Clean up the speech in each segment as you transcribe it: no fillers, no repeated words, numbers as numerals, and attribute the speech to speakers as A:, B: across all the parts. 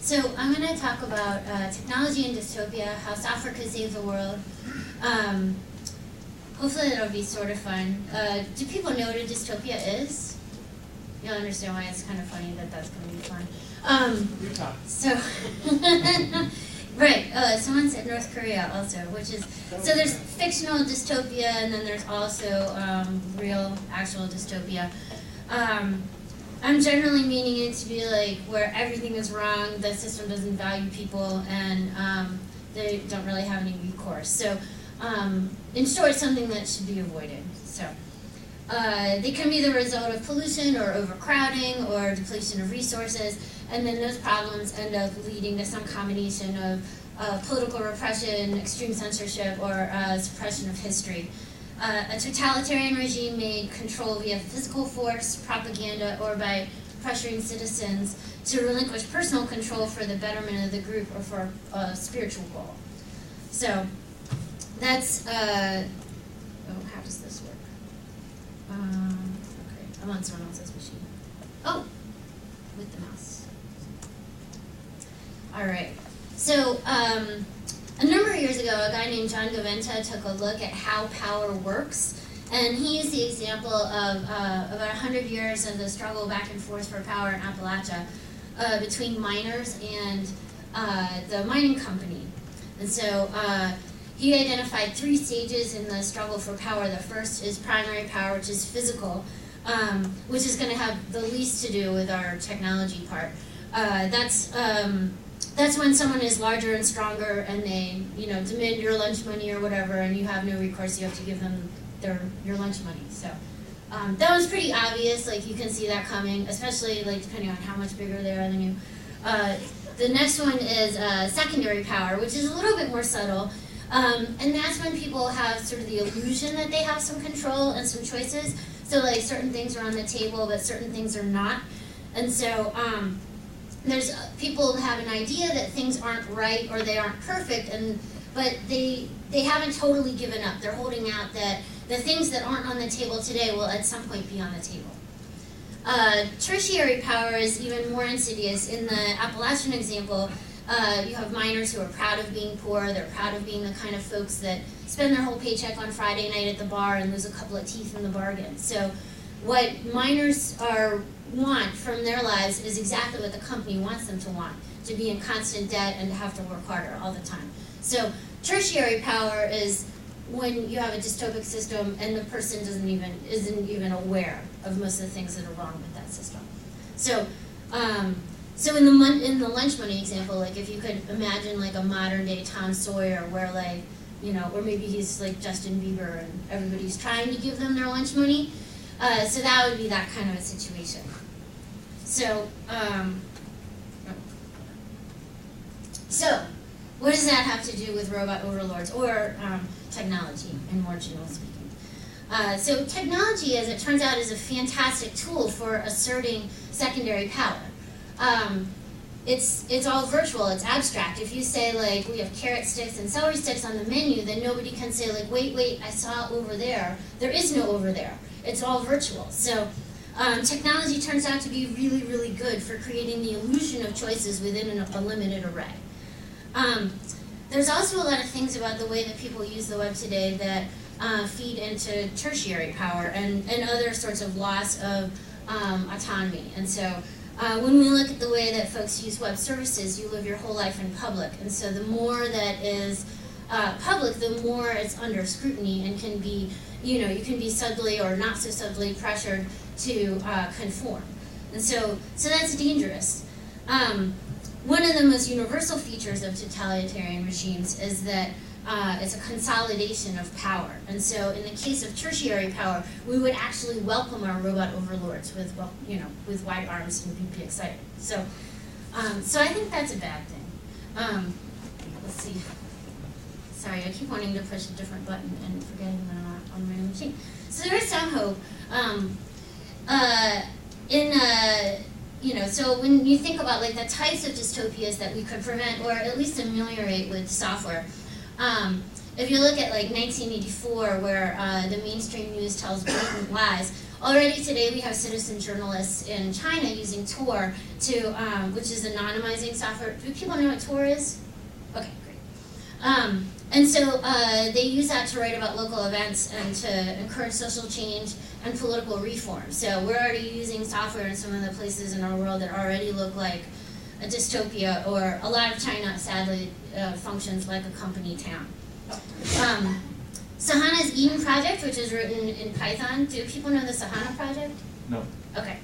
A: So I'm going to talk about technology and dystopia, how software could save the world. Hopefully that'll be sort of fun. Do people know what a dystopia is? You'll understand why it's kind of funny that that's going to be fun. So, right, someone said North Korea also, which is, so there's fictional dystopia and then there's also real, actual dystopia. I'm generally meaning it to be like where everything is wrong, the system doesn't value people, and they don't really have any recourse. So, in short, something that should be avoided. So, they can be the result of pollution or overcrowding or depletion of resources, and then those problems end up leading to some combination of political repression, extreme censorship, or suppression of history. A totalitarian regime may control via physical force, propaganda, or by pressuring citizens to relinquish personal control for the betterment of the group or for a spiritual goal. So that's, how does this work? Okay, I'm on someone else's machine. Oh, with the mouse. All right, so a number of years ago, a guy named John Gaventa took a look at how power works, and he used the example of about 100 years of the struggle back and forth for power in Appalachia between miners and the mining company. And so he identified 3 stages in the struggle for power. The first is primary power, which is physical, which is going to have the least to do with our technology part. That's when someone is larger and stronger and they, demand your lunch money or whatever, and you have no recourse. You have to give them your lunch money. So that was pretty obvious. Like, you can see that coming, especially depending on how much bigger they are than you. The next one is secondary power, which is a little bit more subtle, and that's when people have sort of the illusion that they have some control and some choices. So certain things are on the table, but certain things are not, and so. There's people have an idea that things aren't right or they aren't perfect, but they haven't totally given up. They're holding out that the things that aren't on the table today will at some point be on the table. Tertiary power is even more insidious. In the Appalachian example, you have miners who are proud of being poor. They're proud of being the kind of folks that spend their whole paycheck on Friday night at the bar and lose a couple of teeth in the bargain. So what miners want from their lives is exactly what the company wants them to want, to be in constant debt and to have to work harder all the time. So tertiary power is when you have a dystopic system and the person isn't even aware of most of the things that are wrong with that system. So so in the lunch money example, if you could imagine a modern day Tom Sawyer where or maybe he's like Justin Bieber and everybody's trying to give them their lunch money. So that would be that kind of a situation. So, what does that have to do with robot overlords or technology, and more generally speaking? So technology, as it turns out, is a fantastic tool for asserting secondary power. It's all virtual, it's abstract. If you say we have carrot sticks and celery sticks on the menu, then nobody can say wait, I saw over there. There is no over there. It's all virtual. So technology turns out to be really, really good for creating the illusion of choices within a limited array. There's also a lot of things about the way that people use the web today that feed into tertiary power and other sorts of loss of autonomy. And so when we look at the way that folks use web services, you live your whole life in public. And so the more that is public, the more it's under scrutiny and can be, you can be subtly or not so subtly pressured to conform. And so that's dangerous. One of the most universal features of totalitarian regimes is that it's a consolidation of power. And so in the case of tertiary power, we would actually welcome our robot overlords with wide arms and we'd be excited. So I think that's a bad thing. Let's see. Sorry, I keep wanting to push a different button and forgetting that I'm not on my own machine. So there is some hope. So when you think about the types of dystopias that we could prevent or at least ameliorate with software, if you look at 1984, where the mainstream news tells blatant lies, a already today we have citizen journalists in China using Tor to, which is anonymizing software. Do people know what Tor is? Okay, great. And so they use that to write about local events and to encourage social change and political reform. So we're already using software in some of the places in our world that already look like a dystopia, or a lot of China, sadly, functions like a company town. Sahana's Eden project, which is written in Python. Do people know the Sahana project?
B: No.
A: Okay.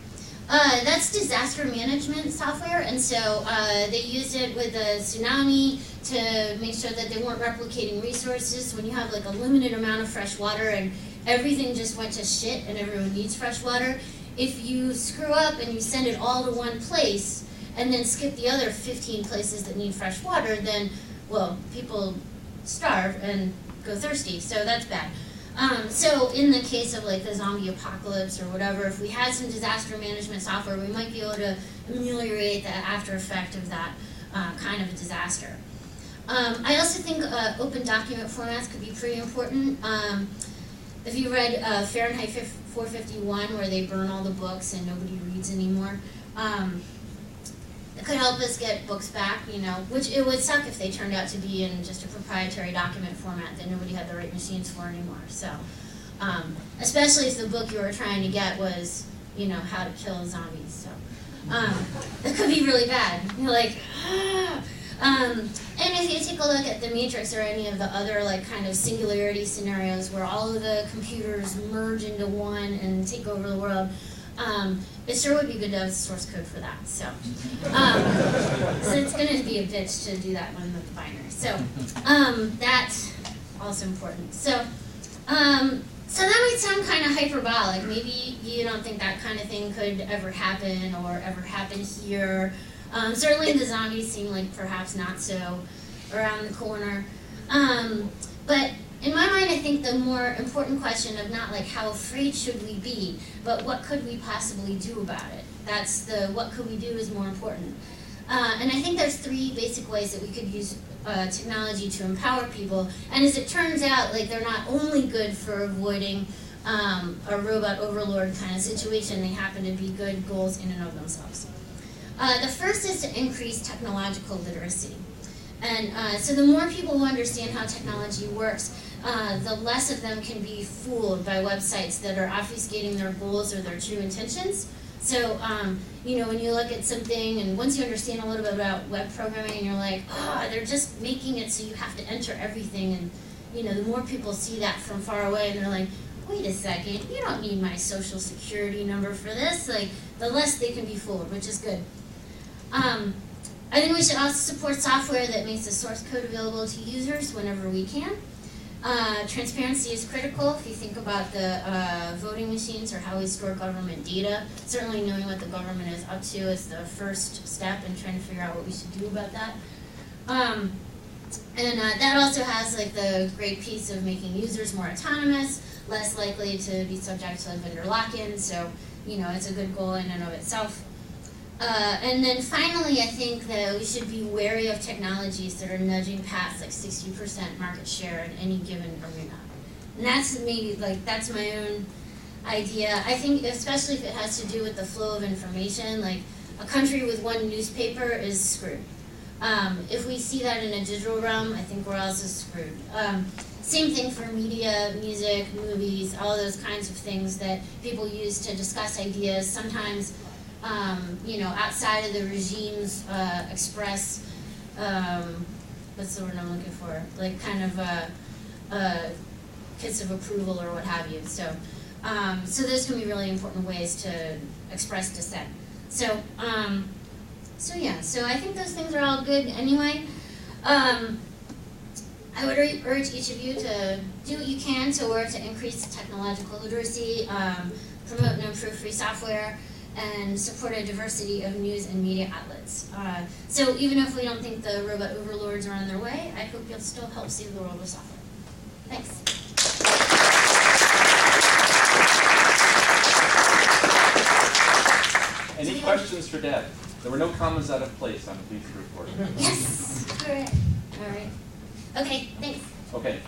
A: That's disaster management software, and so they used it with the tsunami to make sure that they weren't replicating resources. When you have like a limited amount of fresh water and everything just went to shit and everyone needs fresh water, if you screw up and you send it all to one place and then skip the other 15 places that need fresh water, then, well, people starve and go thirsty, so that's bad. So in the case of like the zombie apocalypse or whatever, if we had some disaster management software, we might be able to ameliorate the after effect of that kind of a disaster. I also think open document formats could be pretty important. If you read Fahrenheit 451, where they burn all the books and nobody reads anymore, it could help us get books back, you know, which it would suck if they turned out to be in just a proprietary document format that nobody had the right machines for anymore. So, especially if the book you were trying to get was, you know, how to kill zombies. So, that could be really bad. You're like, ah. And if you take a look at The Matrix or any of the other like kind of singularity scenarios where all of the computers merge into one and take over the world, it sure would be good to have source code for that. So, so it's going to be a bitch to do that one with the binary. So that's also important. So, so that might sound kind of hyperbolic. Maybe you don't think that kind of thing could ever happen or ever happen here. Certainly the zombies seem like perhaps not so around the corner. But in my mind, I think the more important question of not like how afraid should we be, but what could we possibly do about it? That's the what could we do is more important. And I think there's three basic ways that we could use technology to empower people. And as it turns out, like they're not only good for avoiding a robot overlord kind of situation, they happen to be good goals in and of themselves. The first is to increase technological literacy. And so the more people who understand how technology works, the less of them can be fooled by websites that are obfuscating their goals or their true intentions. So, you know, when you look at something, and once you understand a little bit about web programming, and you're like, oh, they're just making it so you have to enter everything. And, you know, the more people see that from far away, and they're like, wait a second, you don't need my social security number for this. Like, the less they can be fooled, which is good. I think we should also support software that makes the source code available to users whenever we can. Transparency is critical if you think about the voting machines or how we store government data. Certainly knowing what the government is up to is the first step in trying to figure out what we should do about that. And that also has like the great piece of making users more autonomous, less likely to be subject to vendor lock-in, so you know it's a good goal in and of itself. And then finally, I think that we should be wary of technologies that are nudging past like 60% market share in any given arena. And that's maybe like, that's my own idea. I think especially if it has to do with the flow of information, like a country with one newspaper is screwed. If we see that in a digital realm, I think we're also screwed. Same thing for media, music, movies, all those kinds of things that people use to discuss ideas. Sometimes you know, outside of the regime's express, what's the word I'm looking for? Like kind of kiss of approval or what have you. So, so those can be really important ways to express dissent. So, so yeah. So I think those things are all good anyway. I would urge each of you to do what you can to increase technological literacy, promote and improve free software, and support a diversity of news and media outlets. So even if we don't think the robot overlords are on their way, I hope you'll still help save the world with software. Thanks.
B: Any questions for Deb? There were no commas out of place on the police report.
A: Yes. All right. Okay. Thanks.
B: Okay.